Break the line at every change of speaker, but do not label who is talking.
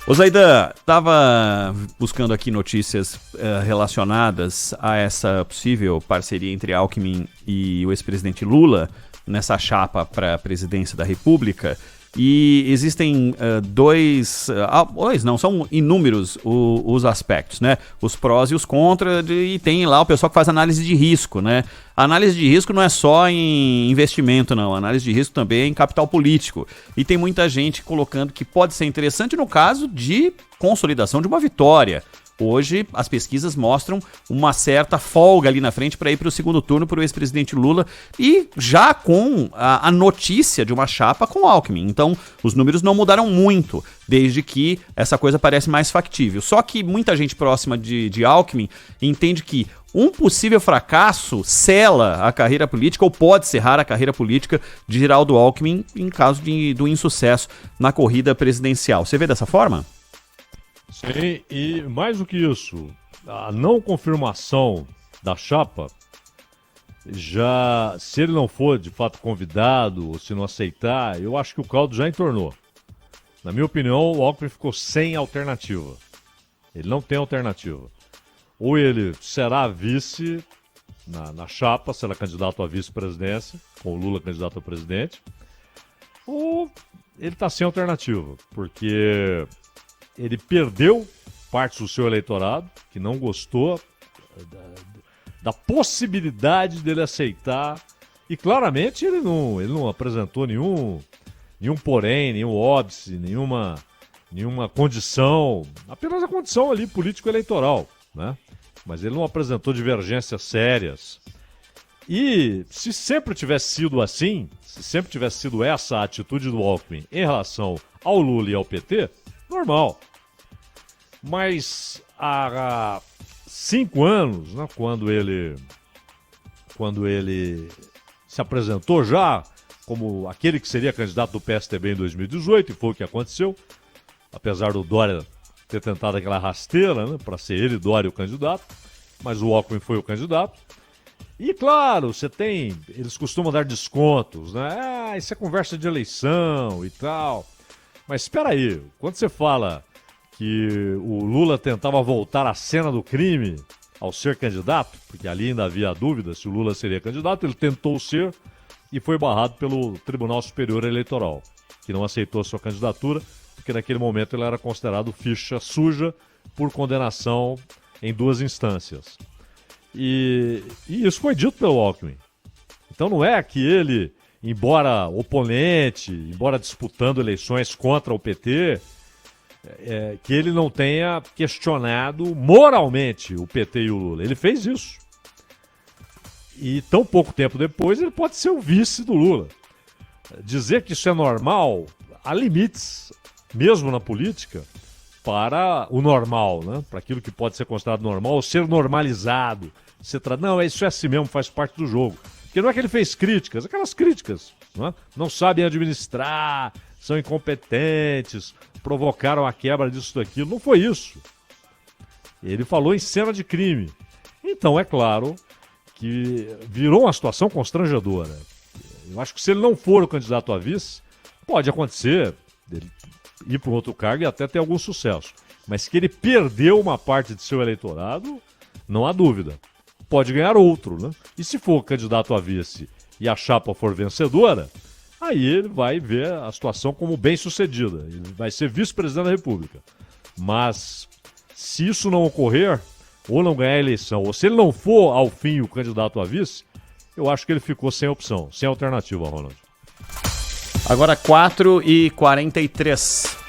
Ô Zaidan, estava buscando aqui notícias relacionadas a essa possível parceria entre Alckmin e o ex-presidente Lula nessa chapa para a presidência da República. E existem são inúmeros os aspectos, né? Os prós e os contras, e tem lá o pessoal que faz análise de risco, né? A análise de risco não é só em investimento, não. A análise de risco também é em capital político. E tem muita gente colocando que pode ser interessante no caso de consolidação de uma vitória. Hoje, as pesquisas mostram uma certa folga ali na frente para ir para o segundo turno para o ex-presidente Lula e já com a notícia de uma chapa com Alckmin. Então, os números não mudaram muito, desde que essa coisa parece mais factível. Só que muita gente próxima de Alckmin entende que um possível fracasso sela a carreira política ou pode cerrar a carreira política de Geraldo Alckmin em caso do insucesso na corrida presidencial. Você vê dessa forma?
Sim, e mais do que isso, a não confirmação da chapa, já se ele não for de fato convidado ou se não aceitar, eu acho que o caldo já entornou. Na minha opinião, o Alckmin ficou sem alternativa. Ele não tem alternativa. Ou ele será vice na chapa, será candidato à vice-presidência, com o Lula candidato a presidente, ou ele está sem alternativa, porque ele perdeu parte do seu eleitorado, que não gostou da possibilidade dele aceitar. E claramente ele não apresentou nenhum porém, nenhum óbice, nenhuma condição, apenas a condição ali político-eleitoral, né? Mas ele não apresentou divergências sérias. E se sempre tivesse sido assim, se sempre tivesse sido essa a atitude do Alckmin em relação ao Lula e ao PT, normal. Mas há 5 anos, né, quando ele se apresentou já como aquele que seria candidato do PSDB em 2018, e foi o que aconteceu, apesar do Dória ter tentado aquela rasteira, né, para ser ele, Dória, o candidato, mas o Alckmin foi o candidato. E claro, eles costumam dar descontos, né? Isso é conversa de eleição e tal. Mas espera aí, quando você fala que o Lula tentava voltar à cena do crime ao ser candidato, porque ali ainda havia dúvida se o Lula seria candidato, ele tentou ser e foi barrado pelo Tribunal Superior Eleitoral, que não aceitou a sua candidatura, porque naquele momento ele era considerado ficha suja por condenação em 2 instâncias. E isso foi dito pelo Alckmin. Então não é que ele, embora oponente, embora disputando eleições contra o PT, que ele não tenha questionado moralmente o PT e o Lula. Ele fez isso. E tão pouco tempo depois ele pode ser o vice do Lula. Dizer que isso é normal, há limites, mesmo na política, para o normal, né? Para aquilo que pode ser considerado normal, ou ser normalizado. Não, isso é assim mesmo, faz parte do jogo. Porque não é que ele fez críticas, aquelas críticas, não sabem administrar, são incompetentes, provocaram a quebra disso daquilo. Não foi isso. Ele falou em cena de crime. Então, é claro que virou uma situação constrangedora. Eu acho que se ele não for o candidato a vice, pode acontecer dele ir para um outro cargo e até ter algum sucesso. Mas que ele perdeu uma parte de seu eleitorado, não há dúvida. Pode ganhar outro, né? E se for candidato a vice e a chapa for vencedora, aí ele vai ver a situação como bem-sucedida. Ele vai ser vice-presidente da República. Mas se isso não ocorrer, ou não ganhar a eleição, ou se ele não for, ao fim, o candidato a vice, eu acho que ele ficou sem opção, sem alternativa, Ronald.
Agora 4h43.